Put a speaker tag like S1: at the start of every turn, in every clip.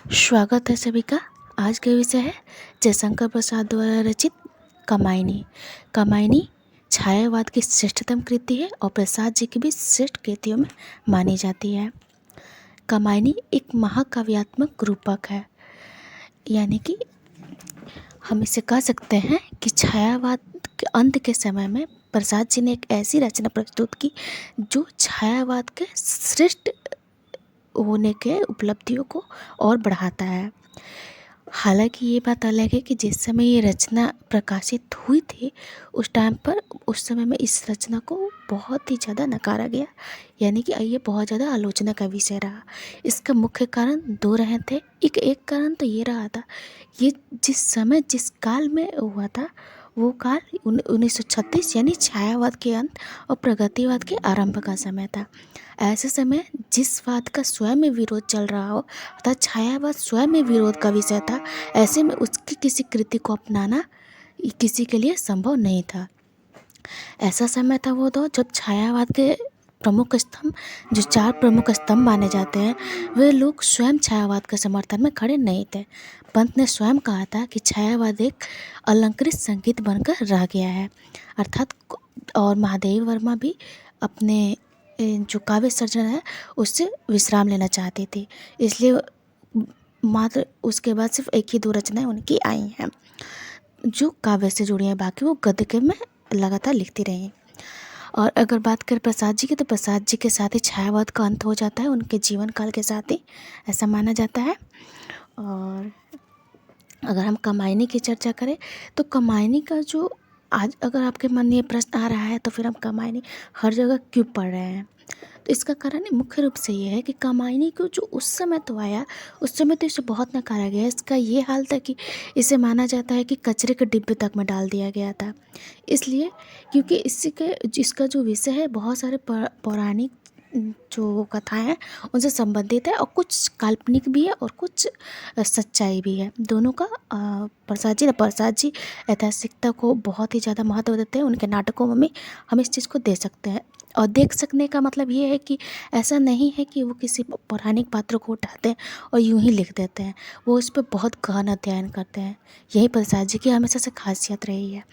S1: स्वागत है सभी का। आज का विषय है जयशंकर प्रसाद द्वारा रचित कामायनी। कामायनी छायावाद की श्रेष्ठतम कृति है और प्रसाद जी की भी श्रेष्ठ कृतियों में मानी जाती है। कामायनी एक महाकाव्यात्मक रूपक है, यानी कि हम इसे कह सकते हैं कि छायावाद के अंत के समय में प्रसाद जी ने एक ऐसी रचना प्रस्तुत की जो छायावाद के श्रेष्ठ होने के उपलब्धियों को और बढ़ाता है। हालांकि ये बात अलग है कि जिस समय ये रचना प्रकाशित हुई थी उस समय में इस रचना को बहुत ही ज़्यादा नकारा गया, यानी कि ये बहुत ज़्यादा आलोचना का विषय रहा। इसका मुख्य कारण दो रहे थे। एक कारण तो ये रहा था, ये जिस काल में हुआ था वो काल 1936 यानी छायावाद के अंत और प्रगतिवाद के आरंभ का समय था। ऐसे समय जिस वाद का स्वयं में विरोध चल रहा हो अर्थात छायावाद स्वयं में विरोध का विषय था, ऐसे में उसकी किसी कृति को अपनाना किसी के लिए संभव नहीं था। ऐसा समय था वो तो जब छायावाद के प्रमुख स्तंभ, जो 4 प्रमुख स्तंभ माने जाते हैं, वे लोग स्वयं छायावाद के समर्थन में खड़े नहीं थे। पंत ने स्वयं कहा था कि छायावाद एक अलंकृत संगीत बनकर रह गया है, अर्थात और महादेवी वर्मा भी अपने जो काव्य सर्जन है उससे विश्राम लेना चाहती थी, इसलिए मात्र उसके बाद सिर्फ एक ही 2 रचनाएं उनकी आई हैं जो काव्य से जुड़ी हैं, बाकी वो गद्य के में लगातार लिखती रही। और अगर बात करें प्रसाद जी की, तो प्रसाद जी के साथ ही छायावाद का अंत हो जाता है, उनके जीवन काल के साथ ही ऐसा माना जाता है। और अगर हम कामायनी की चर्चा करें तो कामायनी का जो आज अगर आपके मन में ये प्रश्न आ रहा है तो फिर हम कामायनी हर जगह क्यों पढ़ रहे हैं, तो इसका कारण मुख्य रूप से ये है कि कामायनी को जो उस समय तो आया, उस समय तो इसे बहुत नकारा गया। इसका ये हाल था कि इसे माना जाता है कि कचरे के डिब्बे तक में डाल दिया गया था, इसलिए क्योंकि इसका जो विषय है बहुत सारे पौराणिक जो कथाएं हैं उनसे संबंधित है और कुछ काल्पनिक भी है और कुछ सच्चाई भी है। दोनों का प्रसाद जी ऐतिहासिकता को बहुत ही ज़्यादा महत्व देते हैं। उनके नाटकों में हम इस चीज़ को दे सकते हैं, और देख सकने का मतलब ये है कि ऐसा नहीं है कि वो किसी पौराणिक पात्र को उठाते हैं और यूं ही लिख देते हैं, वो इस पर बहुत गहन अध्ययन करते हैं। यही प्रसाद जी की हमेशा से खासियत रही है।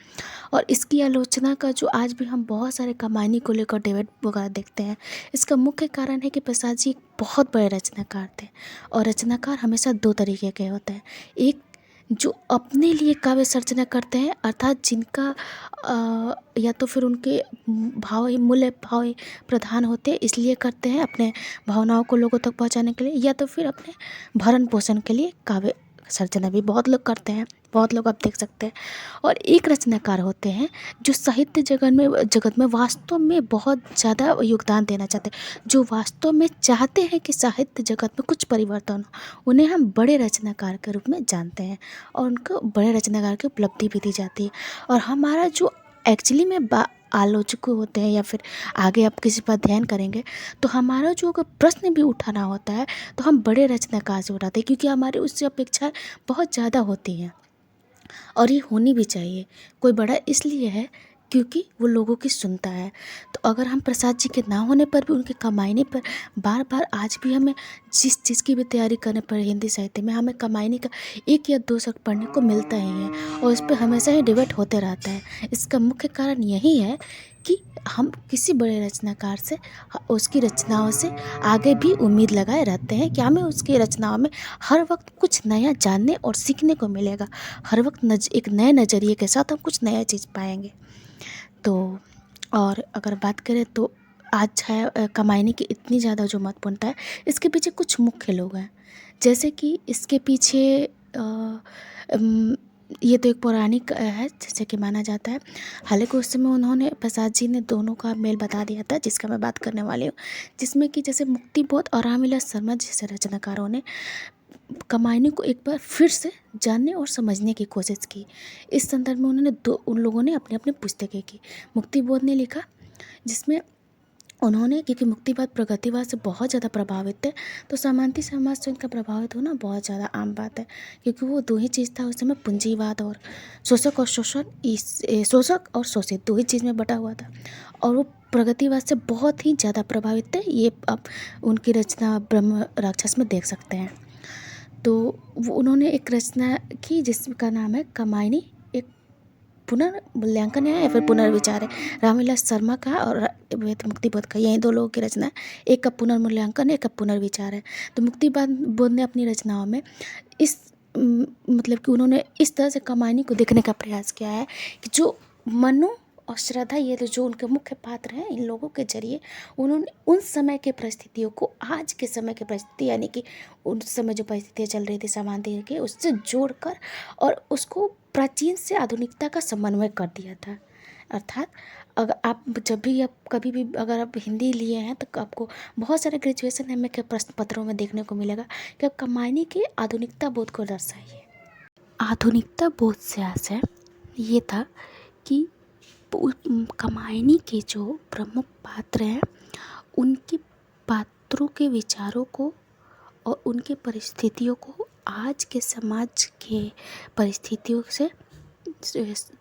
S1: और इसकी आलोचना का जो आज भी हम बहुत सारे कामायनी को लेकर डिबेट वगैरह देखते हैं, इसका मुख्य कारण है कि प्रसाद जी एक बहुत बड़े रचनाकार थे, और रचनाकार हमेशा 2 तरीके के होते हैं। एक जो अपने लिए काव्य सर्जना करते हैं, अर्थात जिनका या तो फिर उनके मूल्य भाव ही प्रधान होते हैं इसलिए करते हैं अपने भावनाओं को लोगों तक पहुंचाने के लिए, या तो फिर अपने भरण पोषण के लिए काव्य सर्जना भी बहुत लोग करते हैं, बहुत लोग आप देख सकते हैं। और एक रचनाकार होते हैं जो साहित्य जगत में वास्तव में बहुत ज़्यादा योगदान देना चाहते हैं, जो वास्तव में चाहते हैं कि साहित्य जगत में कुछ परिवर्तन हो। उन्हें हम बड़े रचनाकार के रूप में जानते हैं और उनको बड़े रचनाकार की उपलब्धि भी दी जाती है। और हमारा जो एक्चुअली में आलोचक होते हैं, या फिर आगे आप किसी पर अध्ययन करेंगे तो हमारा जो अगर प्रश्न भी उठाना होता है तो हम बड़े रचनाकार से उठाते हैं, क्योंकि हमारी उससे अपेक्षाएं बहुत ज़्यादा होती हैं और ये होनी भी चाहिए। कोई बड़ा इसलिए है क्योंकि वो लोगों की सुनता है। तो अगर हम प्रसाद जी के ना होने पर भी उनके कामायनी पर बार बार आज भी हमें जिस चीज़ की भी तैयारी करने पर हिंदी साहित्य में हमें कामायनी का 1 या 2 शब्द पढ़ने को मिलता ही है, और इस पर हमेशा ही डिबेट होते रहता है। इसका मुख्य कारण यही है कि हम किसी बड़े रचनाकार से उसकी रचनाओं से आगे भी उम्मीद लगाए रहते हैं कि हमें उसकी रचनाओं में हर वक्त कुछ नया जानने और सीखने को मिलेगा। हर वक्त एक नए नज़रिए के साथ हम कुछ नया चीज़ पाएंगे। तो और अगर बात करें तो आज है कामायनी की इतनी ज़्यादा जो महत्वपूर्णता है, इसके पीछे कुछ मुख्य लोग हैं। जैसे कि इसके पीछे ये तो एक पौराणिक है जैसे कि माना जाता है। हालांकि उस समय उन्होंने प्रसाद जी ने दोनों का मेल बता दिया था, जिसका मैं बात करने वाली हूँ, जिसमें कि जैसे मुक्तिबोध और रामविलास शर्मा जैसे रचनाकारों ने कामायनी को एक बार फिर से जानने और समझने की कोशिश की। इस संदर्भ में उन लोगों ने अपनी अपनी पुस्तकें की। मुक्तिबोध ने लिखा, जिसमें उन्होंने, क्योंकि मुक्तिवाद प्रगतिवाद से बहुत ज़्यादा प्रभावित थे, तो सामंती समाज से उनका प्रभावित होना बहुत ज़्यादा आम बात है, क्योंकि वो 2 ही चीज़ था उस समय, पूंजीवाद और शोषक और शोषित 2 ही चीज़ में बटा हुआ था, और वो प्रगतिवाद से बहुत ही ज़्यादा प्रभावित थे। ये आप उनकी रचना ब्रह्म राक्षस में देख सकते हैं। तो वो उन्होंने एक रचना की जिसका नाम है कामायनी। एक पुनर्मूल्यांकन है या फिर पुनर्विचार है। रामविलास शर्मा का और वेद मुक्ति बोध का, यही दो लोगों की रचना है। एक का पुनर्मूल्यांकन है, एक का पुनर्विचार है। तो मुक्ति बोध ने अपनी रचनाओं में इस मतलब कि उन्होंने इस तरह से कामायनी को देखने का प्रयास किया है कि जो मनु और श्रद्धा, ये तो जो उनके मुख्य पात्र हैं, इन लोगों के जरिए उन्होंने उन समय के परिस्थितियों को आज के समय की परिस्थिति, यानी कि उस समय जो परिस्थितियाँ चल रही थी समाज के, उससे जोड़कर और उसको प्राचीन से आधुनिकता का समन्वय कर दिया था। अर्थात अगर आप जब भी आप कभी भी अगर आप हिंदी लिए हैं तो आपको बहुत सारे ग्रेजुएशन में के प्रश्न पत्रों में देखने को मिलेगा कि आप कामायनी के आधुनिकता बोध को दर्शाइए। आधुनिकता बोध से आशय ये था कि कामायनी के जो प्रमुख पात्र हैं उनके पात्रों के विचारों को और उनके परिस्थितियों को आज के समाज के परिस्थितियों से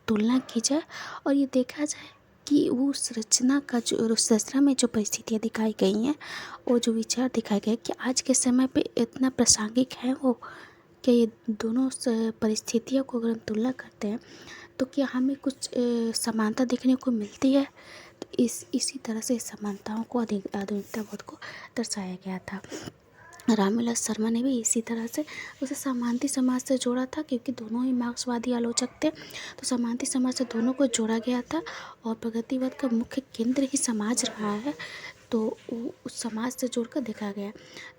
S1: तुलना की जाए और ये देखा जाए कि उस रचना का जो उस रचना में जो परिस्थितियाँ दिखाई गई हैं और जो विचार दिखाए गए कि आज के समय पे इतना प्रासंगिक है वो, क्या ये दोनों परिस्थितियों को अगर हम तुलना करते हैं तो क्या हमें कुछ समानता देखने को मिलती है। तो इसी तरह से समानताओं को आधुनिकता बोध को दर्शाया गया था। रामविलास शर्मा ने भी इसी तरह से उसे समांती समाज से जोड़ा था, क्योंकि दोनों ही मार्क्सवादी आलोचक थे, तो समांती समाज से दोनों को जोड़ा गया था और प्रगतिवाद का मुख्य केंद्र ही समाज रहा है, तो उस समाज से जोड़कर देखा गया।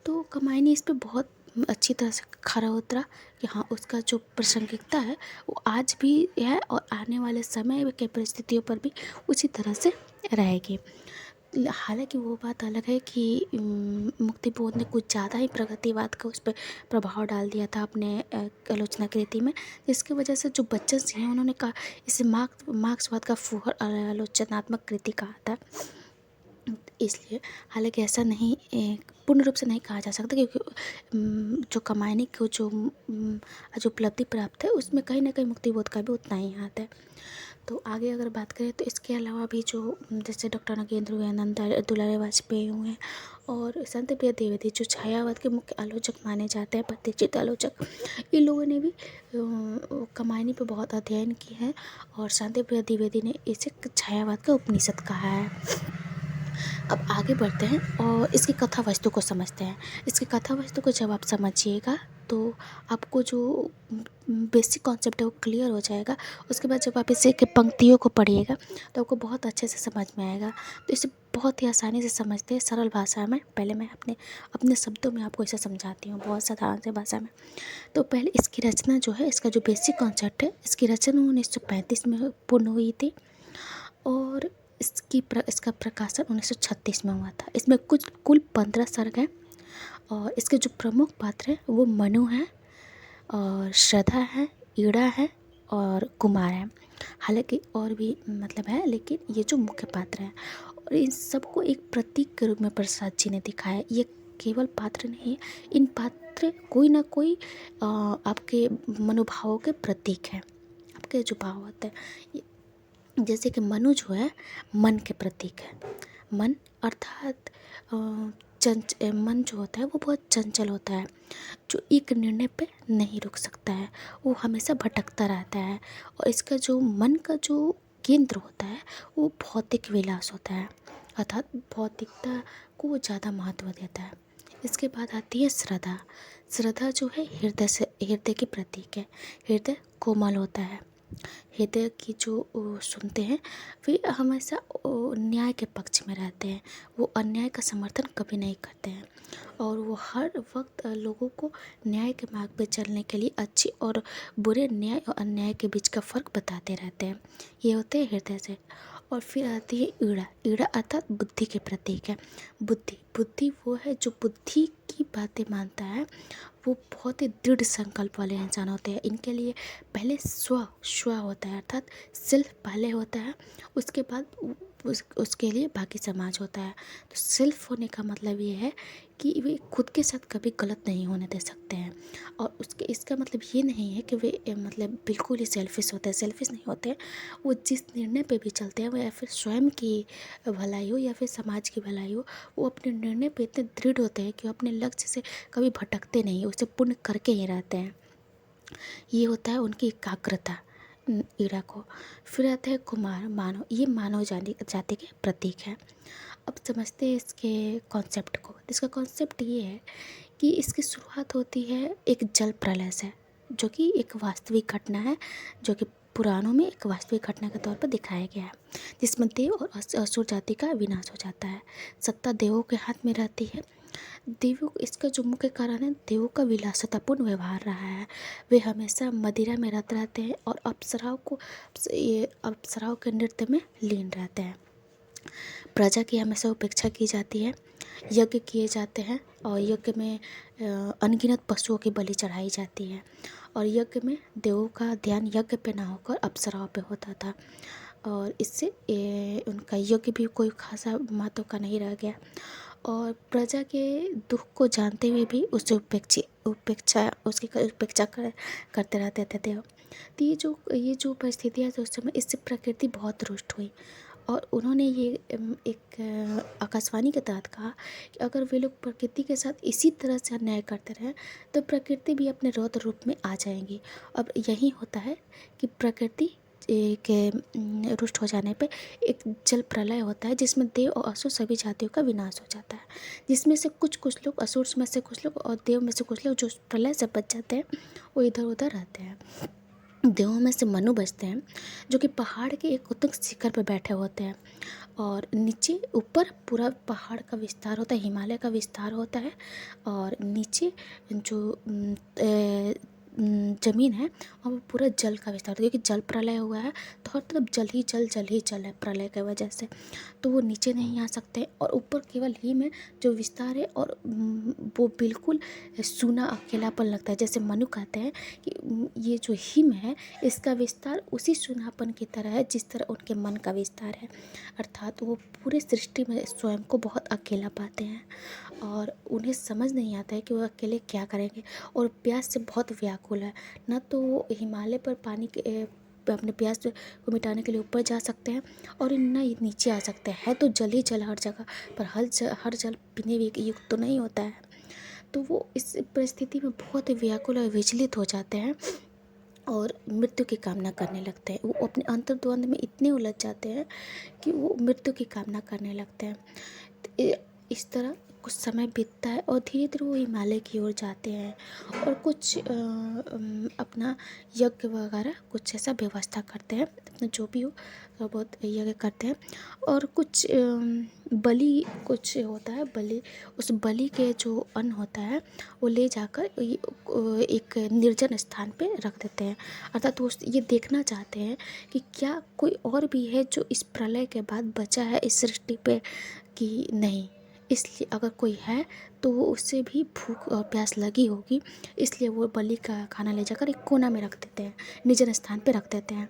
S1: तो कामायनी इस पे बहुत अच्छी तरह से खरा उतरा कि हाँ, उसका जो प्रासंगिकता है वो आज भी है और आने वाले समय के परिस्थितियों पर भी उसी तरह से रहेगी। हालांकि वो बात अलग है कि मुक्ति बोध ने कुछ ज़्यादा ही प्रगतिवाद का उस पर प्रभाव डाल दिया था अपने आलोचना कृति में, जिसकी वजह से जो बच्चन सिंह हैं उन्होंने कहा इसे मार्क्सवाद का फुहर आलोचनात्मक कृति कहा था। इसलिए हालांकि ऐसा नहीं पूर्ण रूप से नहीं कहा जा सकता, क्योंकि जो कामायनी को जो उपलब्धि प्राप्त है उसमें कहीं ना कहीं मुक्तिबोध का भी उतना ही हाथ है। तो आगे अगर बात करें तो इसके अलावा भी जो जैसे डॉक्टर नागेंद्र दयानंद दुलारे वाजपेयी हुए और शांति प्रिया द्विवेदी जो छायावाद के मुख्य आलोचक माने जाते हैं, प्रतिष्ठित आलोचक, इन लोगों ने भी कामायनी पे बहुत अध्ययन किया है और शांति प्रिया द्विवेदी ने इसे छायावाद का उपनिषद कहा है। अब आगे बढ़ते हैं और इसकी कथा वस्तु को समझते हैं। इसकी कथा वस्तु को जब आप समझिएगा तो आपको जो बेसिक कॉन्सेप्ट है वो क्लियर हो जाएगा। उसके बाद जब आप इसे के पंक्तियों को पढ़िएगा तो आपको बहुत अच्छे से समझ में आएगा। तो इसे बहुत ही आसानी से समझते हैं सरल भाषा में। पहले मैं अपने शब्दों में आपको इसे समझाती हूँ बहुत साधारण से भाषा में। तो पहले इसकी रचना जो है, इसका जो बेसिक कॉन्सेप्ट है, इसकी रचना 1935 में पूर्ण हुई थी और इसका प्रकाशन 1936 में हुआ था। इसमें कुल 15 सर्ग हैं और इसके जो प्रमुख पात्र हैं वो मनु हैं और श्रद्धा है, ईड़ा है और कुमार है। हालांकि और भी मतलब है, लेकिन ये जो मुख्य पात्र हैं और इन सबको एक प्रतीक के रूप में प्रसाद जी ने दिखाया। ये केवल पात्र नहीं है, इन पात्र कोई ना कोई आपके मनोभावों के प्रतीक हैं। आपके जो भाव होते हैं, जैसे कि मनु जो है मन के प्रतीक है। मन अर्थात मन जो होता है वो बहुत चंचल होता है, जो एक निर्णय पे नहीं रुक सकता है, वो हमेशा भटकता रहता है। और इसका जो मन का जो केंद्र होता है वो भौतिक विलास होता है, अर्थात भौतिकता को वो ज़्यादा महत्व देता है। इसके बाद आती है श्रद्धा। श्रद्धा जो है हृदय के प्रतीक है। हृदय कोमल होता है। हृदय की जो सुनते हैं वे हमेशा न्याय के पक्ष में रहते हैं, वो अन्याय का समर्थन कभी नहीं करते हैं और वो हर वक्त लोगों को न्याय के मार्ग पर चलने के लिए अच्छे और बुरे, न्याय और अन्याय के बीच का फ़र्क बताते रहते हैं। ये होते हैं हृदय से। और फिर आती है ईड़ा। ईड़ा अर्थात बुद्धि के प्रतीक है। बुद्धि वो है जो बुद्धि की बातें मानता है, वो बहुत ही दृढ़ संकल्प वाले इंसान होते हैं। इनके लिए पहले स्व होता है, अर्थात सेल्फ पहले होता है, उसके बाद उसके लिए बाकी समाज होता है। तो सेल्फ होने का मतलब ये है कि वे खुद के साथ कभी गलत नहीं होने दे सकते हैं। और उसके इसका मतलब ये नहीं है कि वे मतलब बिल्कुल ही सेल्फिश होते हैं, सेल्फिश नहीं होते हैं। वो जिस निर्णय पे भी चलते हैं, वो या फिर स्वयं की भलाई हो या फिर समाज की भलाई हो, वो अपने निर्णय पे इतने दृढ़ होते हैं कि वो अपने लक्ष्य से कभी भटकते नहीं, उसे पूर्ण करके ही रहते हैं। ये होता है उनकी एकाग्रता ईड़ा को। फिर आता है कुमार, मानव। ये मानव जाति के प्रतीक है। अब समझते हैं इसके कॉन्सेप्ट को। इसका कॉन्सेप्ट ये है कि इसकी शुरुआत होती है एक जल प्रलय से, जो कि एक वास्तविक घटना है, जो कि पुराणों में एक वास्तविक घटना के तौर पर दिखाया गया है, जिसमें देव और असुर जाति का विनाश हो जाता है। सत्ता देवों के हाथ में रहती है। देवों, इसका जो मुख्य कारण है, देवों का विलासितापूर्ण व्यवहार रहा है। वे हमेशा मदिरा में रत रहते हैं और अप्सराओं के नृत्य में लीन रहते हैं। प्रजा की हमेशा उपेक्षा की जाती है। यज्ञ किए जाते हैं और यज्ञ में अनगिनत पशुओं की बलि चढ़ाई जाती है। और यज्ञ में देवों का ध्यान यज्ञ पे ना होकर अप्सराओं पे होता था। और इससे उनका यज्ञ भी कोई खासा महत्व का नहीं रह गया। और प्रजा के दुख को जानते हुए भी उससे उपेक्षा करते रहते थे देव। तो ये जो परिस्थितियाँ थी उस समय, इससे प्रकृति बहुत रुष्ट हुई। और उन्होंने ये एक आकाशवाणी के तहत कहा कि अगर वे लोग प्रकृति के साथ इसी तरह से अन्याय करते रहें तो प्रकृति भी अपने रौद्र रूप में आ जाएंगी। अब यही होता है कि प्रकृति के रुष्ट हो जाने पे एक जल प्रलय होता है, जिसमें देव और असुर सभी जातियों का विनाश हो जाता है। जिसमें से कुछ लोग, असुर में से कुछ लोग और देव में से कुछ लोग जो प्रलय से बच जाते हैं, वो इधर उधर रहते हैं। देवों में से मनु बचते हैं, जो कि पहाड़ के एक उत्तुंग शिखर पर बैठे होते हैं। और नीचे ऊपर पूरा पहाड़ का विस्तार होता है, हिमालय का विस्तार होता है। और नीचे जो ज़मीन है वहाँ पर पूरा जल का विस्तार होता है, क्योंकि जल प्रलय हुआ है तो हर तरफ जल ही जल है प्रलय की वजह से। तो वो नीचे नहीं आ सकते और ऊपर केवल ही में जो विस्तार है, और वो बिल्कुल सूना अकेलापन लगता है। जैसे मनु कहते हैं कि ये जो हिम है, इसका विस्तार उसी सूनापन की तरह है जिस तरह उनके मन का विस्तार है। अर्थात वो पूरे सृष्टि में स्वयं को बहुत अकेला पाते हैं और उन्हें समझ नहीं आता है कि वो अकेले क्या करेंगे। और प्यास से बहुत व्याकुल है। न तो वो हिमालय पर पानी के अपने प्यास को मिटाने के लिए ऊपर जा सकते हैं और न नीचे आ सकते हैं। है तो जल ही जल हर जगह, पर हर जल पीने युक्त तो नहीं होता है। तो वो इस परिस्थिति में बहुत व्याकुल और विचलित हो जाते हैं और मृत्यु की कामना करने लगते हैं। वो अपने अंतर्द्वंद में इतने उलझ जाते हैं कि वो मृत्यु की कामना करने लगते हैं। इस तरह कुछ समय बीतता है और धीरे धीरे वो हिमालय की ओर जाते हैं और कुछ अपना यज्ञ वगैरह कुछ ऐसा व्यवस्था करते हैं, अपना जो भी हो थोड़ा बहुत यज्ञ करते हैं। और कुछ बलि कुछ होता है, बलि, उस बलि के जो अन्न होता है वो ले जाकर एक निर्जन स्थान पे रख देते हैं। अर्थात वो ये देखना चाहते हैं कि क्या कोई और भी है जो इस प्रलय के बाद बचा है इस सृष्टि पे कि नहीं। इसलिए अगर कोई है तो वो उससे भी भूख और प्यास लगी होगी, इसलिए वो बलि का खाना ले जाकर एक कोना में रख देते हैं, निर्जन स्थान पे रख देते हैं।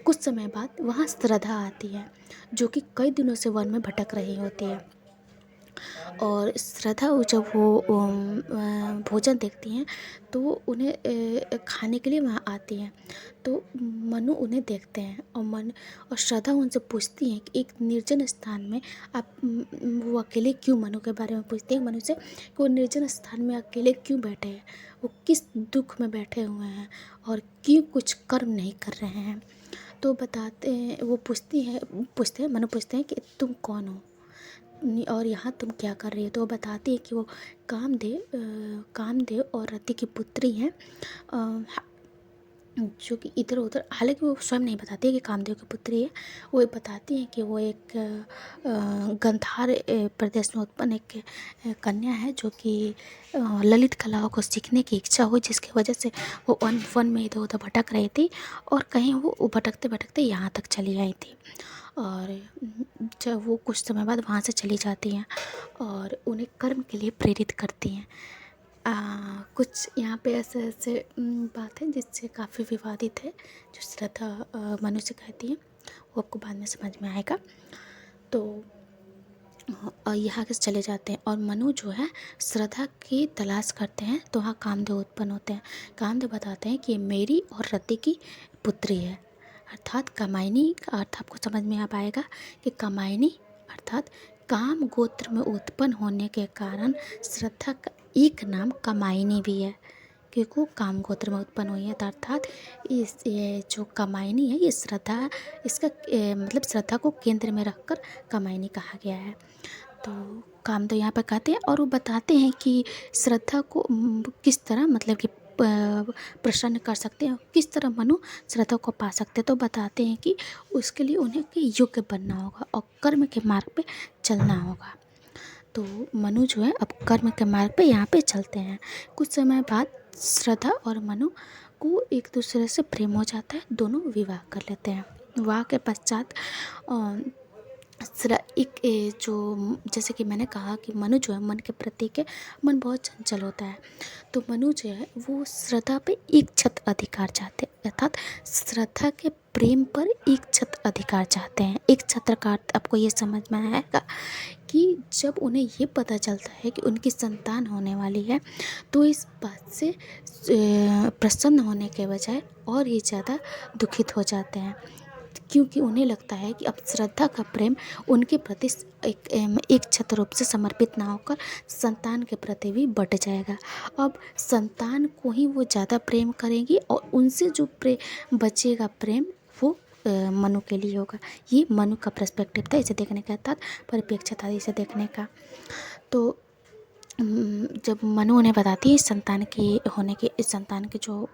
S1: कुछ समय बाद वहाँ श्रद्धा आती है, जो कि कई दिनों से वन में भटक रही होती है। और श्रद्धा जब वो भोजन देखती हैं तो वो उन्हें खाने के लिए वहाँ आती हैं। तो मनु उन्हें देखते हैं और श्रद्धा उनसे पूछती हैं कि एक निर्जन स्थान में आप वो अकेले क्यों, मनु के बारे में पूछती हैं मनु से कि वो निर्जन स्थान में अकेले क्यों बैठे हैं, वो किस दुख में बैठे हुए हैं और क्यों कुछ कर्म नहीं कर रहे हैं। तो बताते हैं, वो पूछते हैं मनु पूछते हैं कि तुम कौन हो और यहाँ तुम क्या कर रही हो। तो वो बताती है कि वो कामदेव और रति की पुत्री हैं, जो कि इधर उधर, हालांकि वो स्वयं नहीं बताती है कि कामदेव की पुत्री है। वो बताती हैं कि वो एक गंधार प्रदेश में उत्पन्न एक कन्या है, जो कि ललित कलाओं को सीखने की इच्छा हुई, जिसकी वजह से वो वन में इधर उधर भटक रही थी और कहीं वो भटकते भटकते यहाँ तक चली आई थी। और जब वो कुछ समय बाद वहाँ से चली जाती हैं और उन्हें कर्म के लिए प्रेरित करती हैं। कुछ यहाँ पे ऐसे ऐसे बात है जिससे काफ़ी विवादित है, जो श्रद्धा मनु से कहती हैं, वो आपको बाद में समझ में आएगा। तो यहाँ से चले जाते हैं और मनु जो है श्रद्धा की तलाश करते हैं, तो वहाँ कामदेव उत्पन्न होते हैं। कामदेव बताते हैं कि ये मेरी और रति की पुत्री है, अर्थात कामायनी का अर्थ आपको समझ में आ पाएगा कि कामायनी अर्थात काम गोत्र में उत्पन्न होने के कारण श्रद्धा का एक नाम कामायनी भी है, क्योंकि वो काम गोत्र में उत्पन्न हुई है। तो अर्थात ये जो कामायनी है ये श्रद्धा, इसका मतलब श्रद्धा को केंद्र में रखकर कामायनी कहा गया है। तो कामदेव यहाँ पर कहते हैं और वो बताते हैं कि श्रद्धा को किस तरह मतलब कि प्रसन्न कर सकते हैं, किस तरह मनु श्रद्धा को पा सकते हैं। तो बताते हैं कि उसके लिए उन्हें के योग्य बनना होगा और कर्म के मार्ग पे चलना होगा। तो मनु जो है अब कर्म के मार्ग पे यहाँ पे चलते हैं। कुछ समय बाद श्रद्धा और मनु को एक दूसरे से प्रेम हो जाता है, दोनों विवाह कर लेते हैं। विवाह के पश्चात जो जैसे कि मैंने कहा कि मनु जो है मन के प्रतीक है, मन बहुत चंचल होता है। तो मनु जो है वो श्रद्धा पे एक छत अधिकार चाहते हैं, अर्थात श्रद्धा के प्रेम पर एक छत अधिकार चाहते हैं। एक छत्र का अर्थ आपको ये समझ में आएगा कि जब उन्हें ये पता चलता है कि उनकी संतान होने वाली है, तो इस बात से प्रसन्न होने के बजाय और ही ज़्यादा दुखित हो जाते हैं, क्योंकि उन्हें लगता है कि अब श्रद्धा का प्रेम उनके प्रति एक छत्र रूप से समर्पित ना होकर संतान के प्रति भी बढ़ जाएगा। अब संतान को ही वो ज़्यादा प्रेम करेंगी और उनसे जो बचेगा प्रेम वो मनु के लिए होगा। ये मनु का पर्सपेक्टिव था इसे देखने का, अर्थात परिप्रेक्ष्य था इसे देखने का। तो जब मनु उन्हें बताती है संतान की जो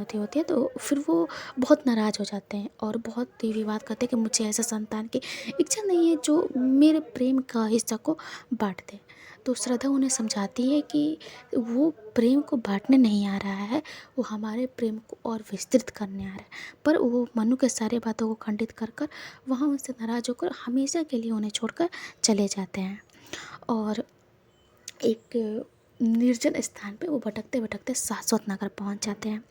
S1: थी होती है, तो फिर वो बहुत नाराज़ हो जाते हैं और बहुत ही विवाद करते हैं कि मुझे ऐसा संतान की इच्छा नहीं है जो मेरे प्रेम का हिस्सा को बांट दे। तो श्रद्धा उन्हें समझाती है कि वो प्रेम को बांटने नहीं आ रहा है, वो हमारे प्रेम को और विस्तृत करने आ रहा है। पर वो मनु के सारे बातों को खंडित कर वहाँ उनसे नाराज़ होकर हमेशा के लिए उन्हें छोड़कर चले जाते हैं और एक निर्जन स्थान पे वो भटकते भटकते शाश्वत नगर पहुंच जाते हैं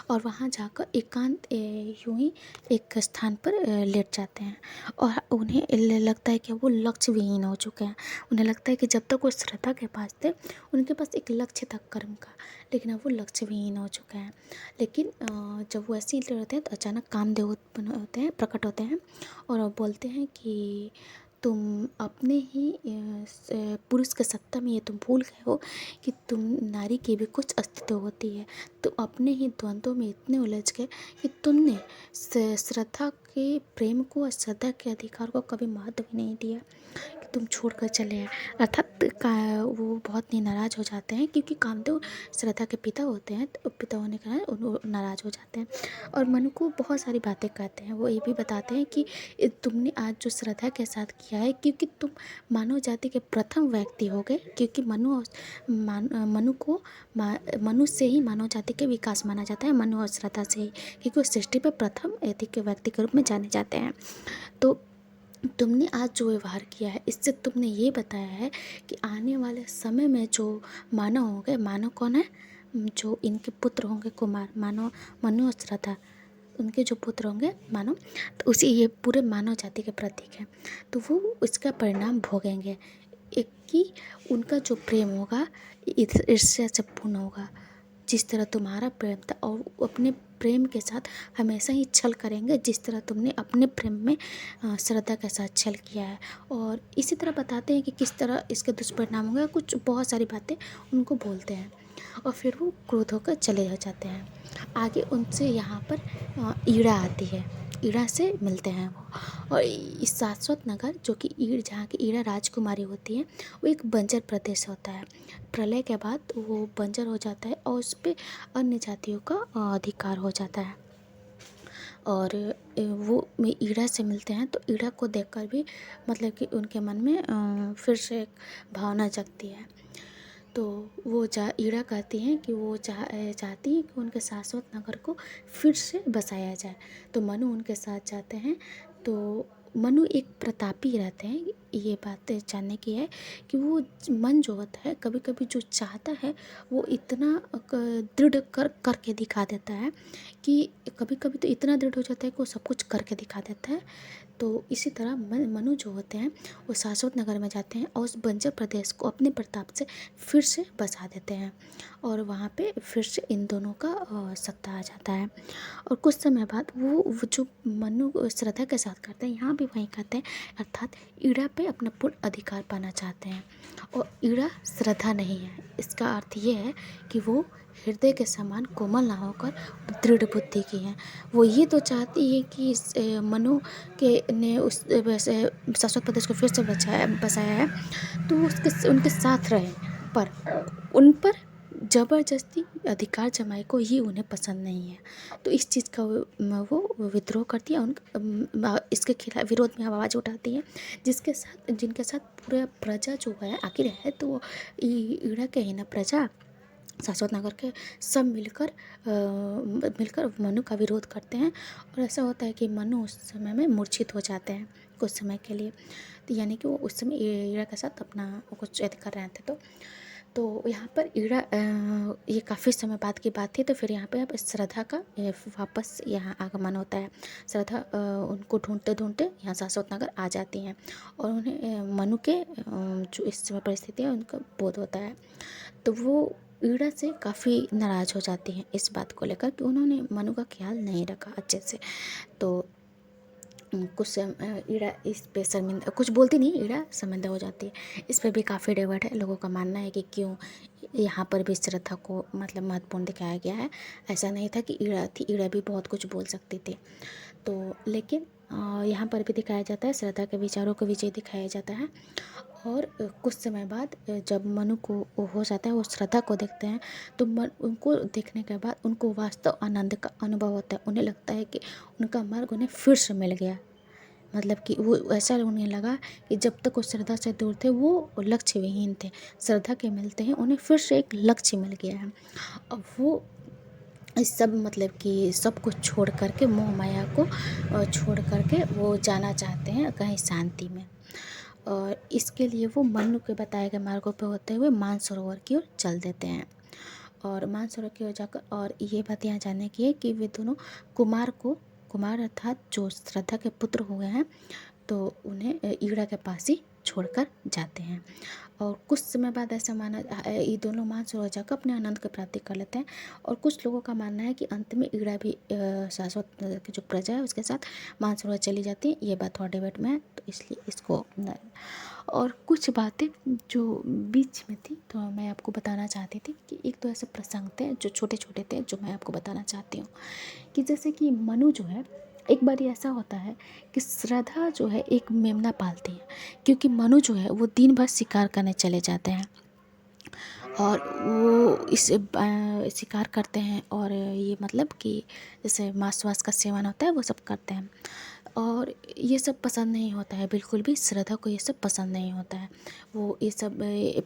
S1: और वहाँ जाकर एकांत यूं ही एक स्थान पर लेट जाते हैं और उन्हें लगता है कि वो लक्ष्य विहीन हो चुके हैं। उन्हें लगता है कि जब तक वो श्रद्धा के पास थे उनके पास एक लक्ष्य था कर्म का, लेकिन अब वो लक्ष्य विहीन हो चुके हैं। लेकिन जब वो ऐसे ही रहते हैं तो अचानक कामदेव उत्पन्न होते हैं, प्रकट होते हैं और वो बोलते हैं कि तुम अपने ही पुरुष के सत्ता में ये तुम भूल गए हो कि तुम नारी की भी कुछ अस्तित्व होती है। तुम अपने ही द्वंद्वों में इतने उलझ गए कि तुमने श्रद्धा के प्रेम को और श्रद्धा के अधिकार को कभी महत्व भी नहीं दिया, कि तुम छोड़कर चले आए। अर्थात वो बहुत ही नाराज़ हो जाते हैं, क्योंकि कामदेव श्रद्धा के पिता होते हैं, तो पिता होने के कारण वो नाराज़ हो जाते हैं और मनु को बहुत सारी बातें कहते हैं। वो ये भी बताते हैं कि तुमने आज जो श्रद्धा के साथ किया है, क्योंकि तुम मानव जाति के प्रथम व्यक्ति हो गए, क्योंकि मनु से ही मानव जाति के विकास माना जाता है, मनु और श्रद्धा से ही, क्योंकि वो सृष्टि पर प्रथम एथिक व्यक्ति के रूप में जाने जाते हैं। तो तुमने आज जो व्यवहार किया है, इससे तुमने ये बताया है कि आने वाले समय में जो मानव होंगे, मानव कौन है, जो इनके पुत्र होंगे कुमार, मानव मनु और श्रद्धा, उनके जो पुत्र होंगे मानव, तो उसी ये पूरे मानव जाति के प्रतीक हैं। तो वो इसका परिणाम भोगेंगे, एक कि उनका जो प्रेम होगा ईर्ष्या से पूर्ण होगा, जिस तरह तुम्हारा प्रेम था, और अपने प्रेम के साथ हमेशा ही छल करेंगे जिस तरह तुमने अपने प्रेम में श्रद्धा के साथ छल किया है। और इसी तरह बताते हैं कि किस तरह इसके दुष्परिणाम होंगे, कुछ बहुत सारी बातें उनको बोलते हैं और फिर वो क्रोध होकर चले जाते हैं। आगे उनसे यहाँ पर ईड़ा आती है, ईड़ा से मिलते हैं वो, और इस शाश्वत नगर जो कि जहाँ की ईड़ा राजकुमारी होती है, वो एक बंजर प्रदेश होता है। प्रलय के बाद वो बंजर हो जाता है और उस पर अन्य जातियों का अधिकार हो जाता है। और वो ईड़ा से मिलते हैं, तो ईड़ा को देखकर भी मतलब कि उनके मन में फिर से एक भावना जगती है। तो वो ईड़ा कहती हैं कि वो चाहती हैं कि उनके शाश्वत नगर को फिर से बसाया जाए। तो मनु उनके साथ जाते हैं। तो मनु एक प्रतापी रहते हैं, ये बात जानने की है कि वो मन जो होता है कभी कभी जो चाहता है वो इतना दृढ़ करके दिखा देता है कि कभी कभी तो इतना दृढ़ हो जाता है कि वो सब कुछ करके दिखा देता है। तो इसी तरह मनु जो होते हैं वो शाश्वत नगर में जाते हैं और उस बंजर प्रदेश को अपने प्रताप से फिर से बसा देते हैं और वहाँ पे फिर से इन दोनों का सत्ता आ जाता है। और कुछ समय बाद वो जो मनु श्रद्धा के साथ करते हैं यहाँ भी वहीं करते हैं, अर्थात ईड़ा पे अपना पूर्ण अधिकार पाना चाहते हैं। और ईड़ा श्रद्धा नहीं है, इसका अर्थ ये है कि वो हृदय के समान कोमल ना होकर दृढ़ बुद्धि की है। वो ये तो चाहती है कि मनु के ने उस वैसे शाश्वत प्रदेश को फिर से बसाया है तो वो उसके उनके साथ रहे, पर उन पर ज़बरदस्ती अधिकार जमाए को ही उन्हें पसंद नहीं है। तो इस चीज़ का वो विद्रोह करती है, इसके खिलाफ विरोध में आवाज़ उठाती है, जिनके साथ पूरा प्रजा जो है आखिर है तो वो ईड़ा के ही ना प्रजा शाश्वत नगर के सब मिलकर मनु का विरोध करते हैं। और ऐसा होता है कि मनु उस समय में मूर्छित हो जाते हैं कुछ समय के लिए, तो यानी कि वो उस समय ईड़ा के साथ अपना कुछ ऐड कर रहे थे। तो यहाँ पर ईड़ा ये काफ़ी समय बाद की बात थी। तो फिर यहाँ पे अब श्रद्धा का वापस यहाँ आगमन होता है। श्रद्धा उनको ढूंढते ढूंढते यहाँ शाश्वत नगर आ जाती हैं और उन्हें मनु के जो इस समय परिस्थिति है उनका बोध होता है। तो वो ईड़ा से काफ़ी नाराज़ हो जाती हैं इस बात को लेकर कि उन्होंने मनु का ख्याल नहीं रखा अच्छे से। तो कुछ ईड़ा इस पे शर्मिंदा, कुछ बोलती नहीं, ईड़ा शर्मिंदा हो जाती है। इस पर भी काफ़ी डिबेट है, लोगों का मानना है कि क्यों यहाँ पर भी श्रद्धा को मतलब महत्वपूर्ण दिखाया गया है। ऐसा नहीं था कि ईड़ा थी, ईड़ा भी बहुत कुछ बोल सकती थी। तो लेकिन यहाँ पर भी दिखाया जाता है, श्रद्धा के विचारों को विजय दिखाया जाता है। और कुछ समय बाद जब मनु को हो जाता है, वो श्रद्धा को देखते हैं तो उनको देखने के बाद उनको वास्तव आनंद का अनुभव होता है। उन्हें लगता है कि उनका मार्ग उन्हें फिर से मिल गया, मतलब कि वो ऐसा उन्हें लगा कि जब तक वो श्रद्धा से दूर थे वो लक्ष्य विहीन थे, श्रद्धा के मिलते हैं उन्हें फिर से एक लक्ष्य मिल गया है। अब वो इस सब मतलब कि सब कुछ छोड़ करके, मोह माया को छोड़ करके वो जाना चाहते हैं कहीं शांति में। और इसके लिए वो मनु के बताए गए मार्गों पर होते हुए मानसरोवर की ओर चल देते हैं। और मानसरोवर की ओर जाकर, और ये बात यहाँ जानने की है कि वे दोनों कुमार अर्थात जो श्रद्धा के पुत्र हुए हैं तो उन्हें ईड़ा के पास ही छोड़कर जाते हैं। और कुछ समय बाद ऐसा माना ये दोनों मानसरोवर जाकर अपने आनंद की प्राप्ति कर लेते हैं। और कुछ लोगों का मानना है कि अंत में ईड़ा भी शाश्वत की जो प्रजा है उसके साथ मानसरोवर चली जाती है। ये बात थोड़ा डिबेट में है तो इसलिए इसको और कुछ बातें जो बीच में थी तो मैं आपको बताना चाहती थी कि एक तो ऐसे प्रसंग थे जो छोटे छोटे थे जो मैं आपको बताना चाहती हूँ कि जैसे कि मनु जो है, एक बार ऐसा होता है कि श्रद्धा जो है एक मेमना पालती है, क्योंकि मनु जो है वो दिन भर शिकार करने चले जाते हैं और वो इस शिकार करते हैं और ये मतलब कि जैसे मांस वास का सेवन होता है वो सब करते हैं और ये सब पसंद नहीं होता है बिल्कुल भी। श्रद्धा को ये सब पसंद नहीं होता है, वो ये सब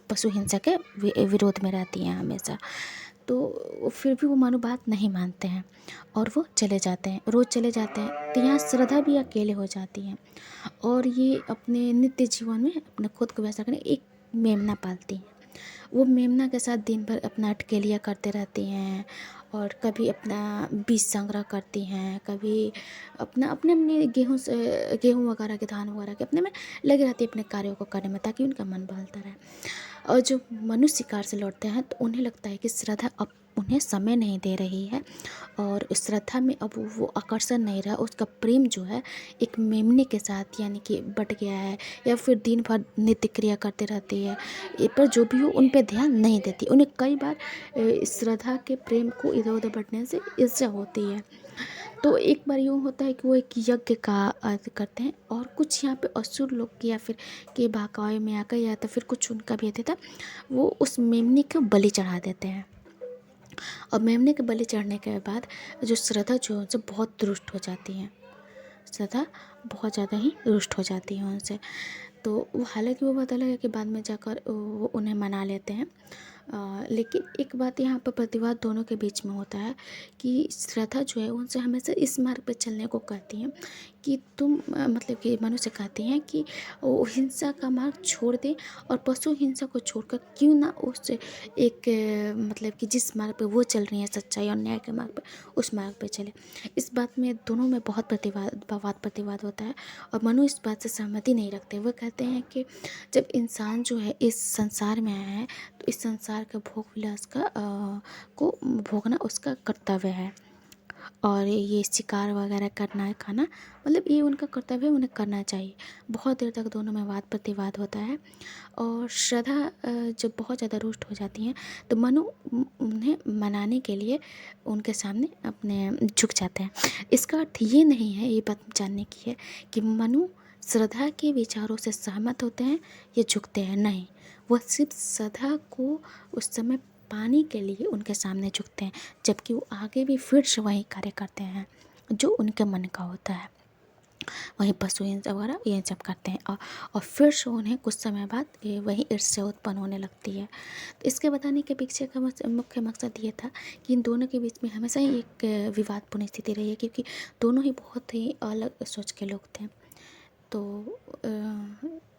S1: पशु हिंसा के विरोध में रहती हैं हमेशा। तो फिर भी वो मनु बात नहीं मानते हैं और वो चले जाते हैं, रोज़ चले जाते हैं। तो यहाँ श्रद्धा भी अकेले हो जाती हैं और ये अपने नित्य जीवन में अपने खुद को व्यस्त रखने एक मेमना पालती हैं। वो मेमना के साथ दिन भर अपना अटकेलियाँ करते रहती हैं और कभी अपना बीज संग्रह करती हैं, कभी अपने अपने गेहूँ वगैरह के, धान वगैरह के अपने में लगे रहती है अपने कार्यों को करने में, ताकि उनका मन बहलता रहे। और जब मनुष्य शिकार से लौटते हैं तो उन्हें लगता है कि श्रद्धा अब उन्हें समय नहीं दे रही है और श्रद्धा में अब वो आकर्षण नहीं रहा, उसका प्रेम जो है एक मेमने के साथ यानी कि बट गया है, या फिर दिन भर नित्य क्रिया करते रहती है, ये पर जो भी हो उन पे ध्यान नहीं देती। उन्हें कई बार श्रद्धा के प्रेम को इधर उधर बटने से ईर्ष्या होती है। तो एक बार यूँ होता है कि वो एक यज्ञ का करते हैं और कुछ यहाँ पे असुर लोग या फिर के बहकावे में आकर या तो फिर कुछ उनका भी था, वो उस मेमने को बलि चढ़ा देते हैं। और मेमने के बलि चढ़ने के बाद जो श्रद्धा जो है उनसे बहुत रुष्ट हो जाती हैं, श्रद्धा बहुत ज़्यादा ही रुष्ट हो जाती है उनसे। तो वो हालांकि वो पता लगा कि बाद में जाकर वो उन्हें मना लेते हैं, लेकिन एक बात यहाँ पर प्रतिवाद दोनों के बीच में होता है कि श्रद्धा जो है उनसे हमेशा इस मार्ग पे चलने को कहती हैं कि तुम मतलब कि मनुष्य कहती हैं कि वो हिंसा का मार्ग छोड़ दे और पशु हिंसा को छोड़कर क्यों ना उस एक मतलब कि जिस मार्ग पे वो चल रही हैं सच्चाई और न्याय के मार्ग पे उस मार्ग पे चले। इस बात में दोनों में बहुत वाद प्रतिवाद होता है और मनु इस बात से सहमति नहीं रखते। वो कहते हैं कि जब इंसान जो है इस संसार में आया है तो इस संसार के भोग विलास का को भोगना उसका कर्तव्य है और ये शिकार वगैरह करना है खाना मतलब ये उनका कर्तव्य है, उन्हें करना चाहिए। बहुत देर तक दोनों में वाद प्रतिवाद होता है और श्रद्धा जब बहुत ज़्यादा रुष्ट हो जाती हैं तो मनु उन्हें मनाने के लिए उनके सामने अपने झुक जाते हैं। इसका अर्थ ये नहीं है, ये बात जानने की है कि मनु श्रद्धा के विचारों से सहमत होते हैं या झुकते हैं, नहीं। वह सिर्फ श्रद्धा को उस समय पाने के लिए उनके सामने झुकते हैं, जबकि वो आगे भी फिर से वही कार्य करते हैं जो उनके मन का होता है। वहीं पशु हिंसा वगैरह ये सब करते हैं और फिर से उन्हें कुछ समय बाद वही ईर्ष्या उत्पन्न होने लगती है। तो इसके बताने के पीछे का मुख्य मकसद ये था कि इन दोनों के बीच में हमेशा ही एक विवादपूर्ण स्थिति रही है, क्योंकि दोनों ही बहुत ही अलग सोच के लोग थे। तो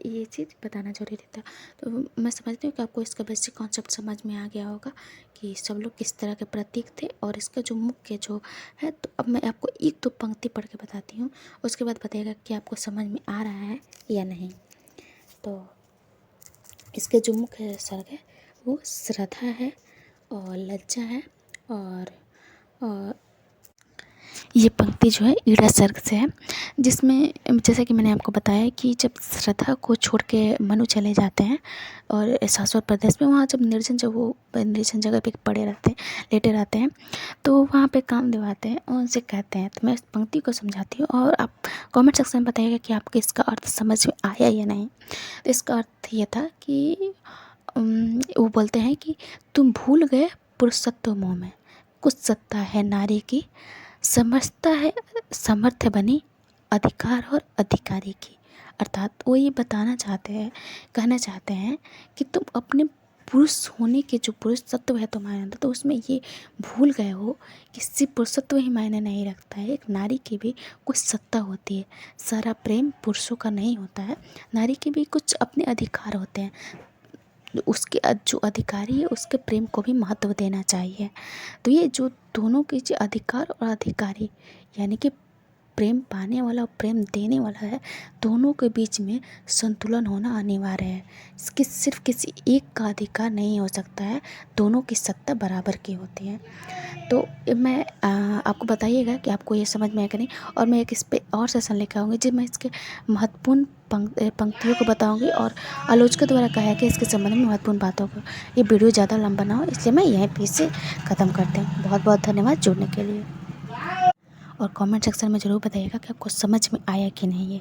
S1: ये चीज़ बताना ज़रूरी था। तो मैं समझती हूँ कि आपको इसका बेसिक कॉन्सेप्ट समझ में आ गया होगा कि सब लोग किस तरह के प्रतीक थे और इसका जो मुख्य जो है। तो अब मैं आपको एक दो पंक्ति पढ़ के बताती हूँ, उसके बाद बताइएगा कि आपको समझ में आ रहा है या नहीं। तो इसके जो मुख्य सर्ग है वो श्रद्धा है और लज्जा है और ये पंक्ति जो है ईड़ा सर्ग से है, जिसमें जैसा कि मैंने आपको बताया कि जब श्रद्धा को छोड़ के मनु चले जाते हैं और शाश्वत प्रदेश में, वहाँ जब निर्जन जगह पे पड़े रहते हैं, लेटे रहते हैं, तो वहाँ पे कामदेव आते हैं और उनसे कहते हैं। तो मैं इस पंक्ति को समझाती हूँ और आप कमेंट सेक्शन में बताइएगा कि आपको इसका अर्थ समझ में आया या नहीं। तो इसका अर्थ ये था कि वो बोलते हैं कि तुम भूल गए पुरुषत्व मोह में, कुछ सत्ता है नारी की, समझता है समर्थ बनी अधिकार और अधिकारी की। अर्थात वो ये बताना चाहते हैं, कहना चाहते हैं कि तुम अपने पुरुष होने के जो पुरुषत्व है तुम्हारे अंदर, तो उसमें ये भूल गए हो कि सिर्फ पुरुषत्व ही मायने नहीं रखता है, एक नारी की भी कुछ सत्ता होती है। सारा प्रेम पुरुषों का नहीं होता है, नारी के भी कुछ अपने अधिकार होते हैं। उसके जो अधिकारी है उसके प्रेम को भी महत्व देना चाहिए। तो ये जो दोनों के जो अधिकार और अधिकारी यानी कि प्रेम पाने वाला और प्रेम देने वाला है, दोनों के बीच में संतुलन होना अनिवार्य है। इसकी सिर्फ किसी एक का अधिकार नहीं हो सकता है, दोनों की सत्ता बराबर की होती है। तो मैं आपको बताइएगा कि आपको ये समझ में आएगा नहीं, और मैं एक इस पे और सेशन लेकर आऊँगी जिसमें मैं इसके महत्वपूर्ण पंक्तियों को बताऊंगी और आलोचकों द्वारा कहा है कि इसके संबंध में महत्वपूर्ण बातों को। ये वीडियो ज़्यादा लंबा ना हो इसलिए मैं यहीं पे से ख़त्म करती हूँ। बहुत बहुत धन्यवाद जुड़ने के लिए और कमेंट सेक्शन में ज़रूर बताइएगा कि आपको समझ में आया कि नहीं ये।